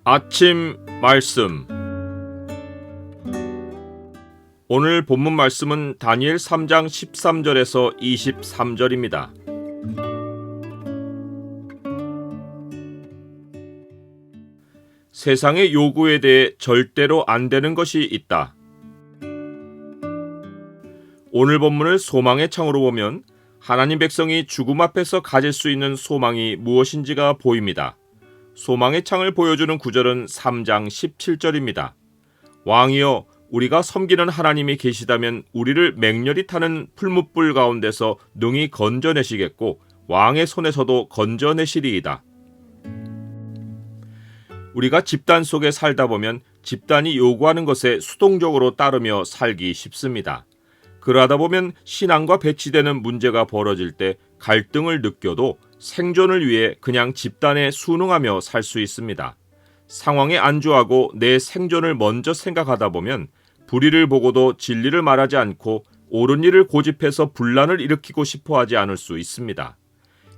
아침 말씀. 오늘 본문 말씀은 다니엘 3장 13절에서 23절입니다. 세상의 요구에 대해 절대로 안 되는 것이 있다. 오늘 본문을 소망의 창으로 보면 하나님 백성이 죽음 앞에서 가질 수 있는 소망이 무엇인지가 보입니다. 소망의 창을 보여주는 구절은 3장 17절입니다. 왕이여, 우리가 섬기는 하나님이 계시다면 우리를 맹렬히 타는 풀무불 가운데서 능히 건져내시겠고 왕의 손에서도 건져내시리이다. 우리가 집단 속에 살다 보면 집단이 요구하는 것에 수동적으로 따르며 살기 쉽습니다. 그러다 보면 신앙과 배치되는 문제가 벌어질 때 갈등을 느껴도 생존을 위해 그냥 집단에 순응하며 살 수 있습니다. 상황에 안주하고 내 생존을 먼저 생각하다 보면 불의를 보고도 진리를 말하지 않고 옳은 일을 고집해서 분란을 일으키고 싶어 하지 않을 수 있습니다.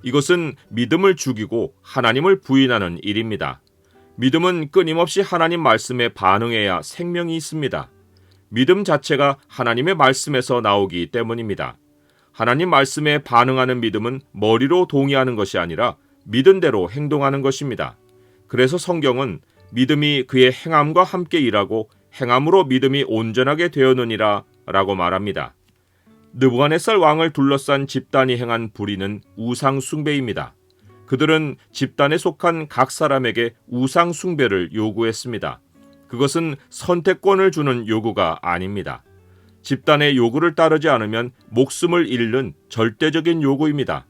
이것은 믿음을 죽이고 하나님을 부인하는 일입니다. 믿음은 끊임없이 하나님 말씀에 반응해야 생명이 있습니다. 믿음 자체가 하나님의 말씀에서 나오기 때문입니다. 하나님 말씀에 반응하는 믿음은 머리로 동의하는 것이 아니라 믿은 대로 행동하는 것입니다. 그래서 성경은 믿음이 그의 행함과 함께 일하고 행함으로 믿음이 온전하게 되었느니라 라고 말합니다. 느부갓네살 왕을 둘러싼 집단이 행한 불의는 우상 숭배입니다. 그들은 집단에 속한 각 사람에게 우상 숭배를 요구했습니다. 그것은 선택권을 주는 요구가 아닙니다. 집단의 요구를 따르지 않으면 목숨을 잃는 절대적인 요구입니다.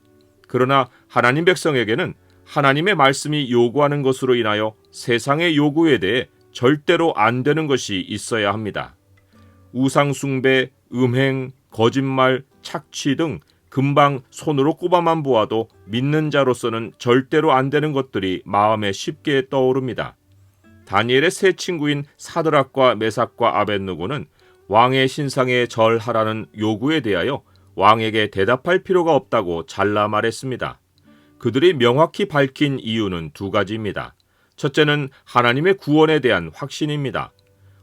그러나 하나님 백성에게는 하나님의 말씀이 요구하는 것으로 인하여 세상의 요구에 대해 절대로 안 되는 것이 있어야 합니다. 우상 숭배, 음행, 거짓말, 착취 등 금방 손으로 꼽아만 보아도 믿는 자로서는 절대로 안 되는 것들이 마음에 쉽게 떠오릅니다. 다니엘의 세 친구인 사드락과 메삭과 아벳느고는 왕의 신상에 절하라는 요구에 대하여 왕에게 대답할 필요가 없다고 잘라 말했습니다. 그들이 명확히 밝힌 이유는 두 가지입니다. 첫째는 하나님의 구원에 대한 확신입니다.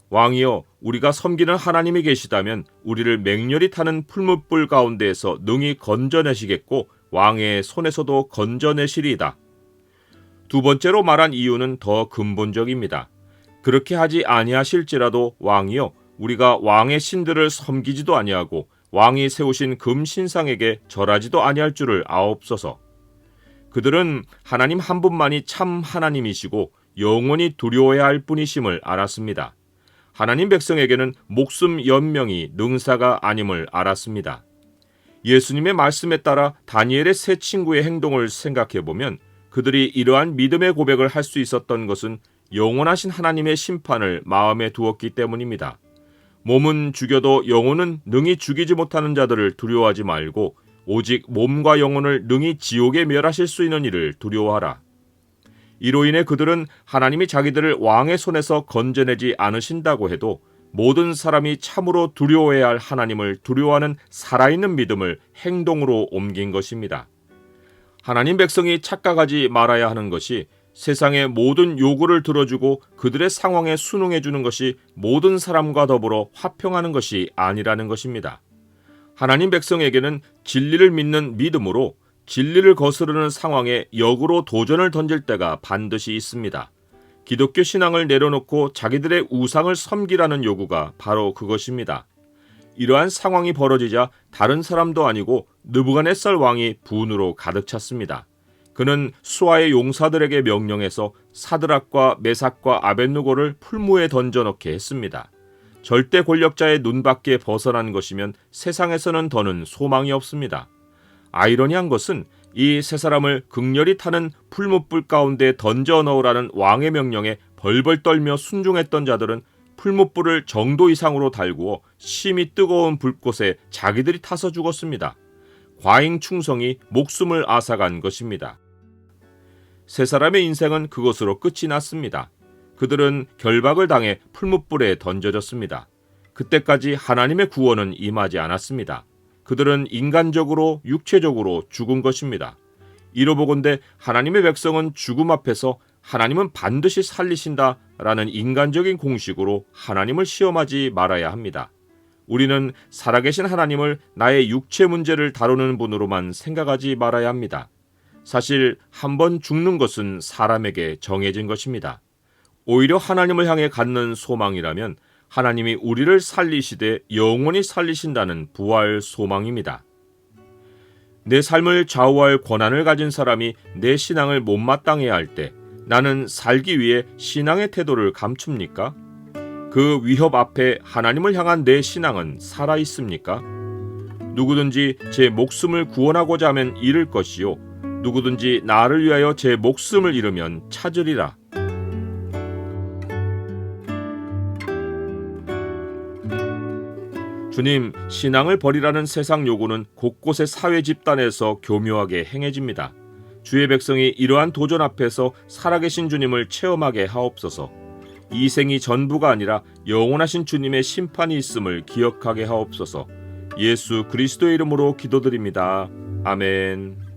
왕이여, 우리가 섬기는 하나님이 계시다면 우리를 맹렬히 타는 풀무불 가운데에서 능히 건져내시겠고 왕의 손에서도 건져내시리이다. 두 번째로 말한 이유는 더 근본적입니다. 그렇게 하지 아니하실지라도 왕이여, 우리가 왕의 신들을 섬기지도 아니하고 왕이 세우신 금신상에게 절하지도 아니할 줄을 아옵소서. 그들은 하나님 한 분만이 참 하나님이시고 영원히 두려워해야 할 분이심을 알았습니다. 하나님 백성에게는 목숨 연명이 능사가 아님을 알았습니다. 예수님의 말씀에 따라 다니엘의 세 친구의 행동을 생각해보면 그들이 이러한 믿음의 고백을 할 수 있었던 것은 영원하신 하나님의 심판을 마음에 두었기 때문입니다. 몸은 죽여도 영혼은 능히 죽이지 못하는 자들을 두려워하지 말고 오직 몸과 영혼을 능히 지옥에 멸하실 수 있는 이를 두려워하라. 이로 인해 그들은 하나님이 자기들을 왕의 손에서 건져내지 않으신다고 해도 모든 사람이 참으로 두려워해야 할 하나님을 두려워하는 살아있는 믿음을 행동으로 옮긴 것입니다. 하나님 백성이 착각하지 말아야 하는 것이 세상의 모든 요구를 들어주고 그들의 상황에 순응해주는 것이 모든 사람과 더불어 화평하는 것이 아니라는 것입니다. 하나님 백성에게는 진리를 믿는 믿음으로 진리를 거스르는 상황에 역으로 도전을 던질 때가 반드시 있습니다. 기독교 신앙을 내려놓고 자기들의 우상을 섬기라는 요구가 바로 그것입니다. 이러한 상황이 벌어지자 다른 사람도 아니고 느부갓네살 왕이 분으로 가득 찼습니다. 그는 수하의 용사들에게 명령해서 사드락과 메삭과 아벳느고를 풀무에 던져넣게 했습니다. 절대 권력자의 눈밖에 벗어난 것이면 세상에서는 더는 소망이 없습니다. 아이러니한 것은 이 세 사람을 극렬히 타는 풀무불 가운데 던져 넣으라는 왕의 명령에 벌벌 떨며 순종했던 자들은 풀무불을 정도 이상으로 달구어 심히 뜨거운 불꽃에 자기들이 타서 죽었습니다. 과잉 충성이 목숨을 앗아간 것입니다. 세 사람의 인생은 그것으로 끝이 났습니다. 그들은 결박을 당해 풀무불에 던져졌습니다. 그때까지 하나님의 구원은 임하지 않았습니다. 그들은 인간적으로 육체적으로 죽은 것입니다. 이로보건대 하나님의 백성은 죽음 앞에서 하나님은 반드시 살리신다라는 인간적인 공식으로 하나님을 시험하지 말아야 합니다. 우리는 살아계신 하나님을 나의 육체 문제를 다루는 분으로만 생각하지 말아야 합니다. 사실 한 번 죽는 것은 사람에게 정해진 것입니다. 오히려 하나님을 향해 갖는 소망이라면 하나님이 우리를 살리시되 영원히 살리신다는 부활 소망입니다. 내 삶을 좌우할 권한을 가진 사람이 내 신앙을 못마땅해 할 때 나는 살기 위해 신앙의 태도를 감춥니까? 그 위협 앞에 하나님을 향한 내 신앙은 살아 있습니까? 누구든지 제 목숨을 구원하고자 하면 잃을 것이요 누구든지 나를 위하여 제 목숨을 잃으면 찾으리라. 주님, 신앙을 버리라는 세상 요구는 곳곳의 사회 집단에서 교묘하게 행해집니다. 주의 백성이 이러한 도전 앞에서 살아계신 주님을 체험하게 하옵소서. 이 생이 전부가 아니라 영원하신 주님의 심판이 있음을 기억하게 하옵소서. 예수 그리스도의 이름으로 기도드립니다. 아멘.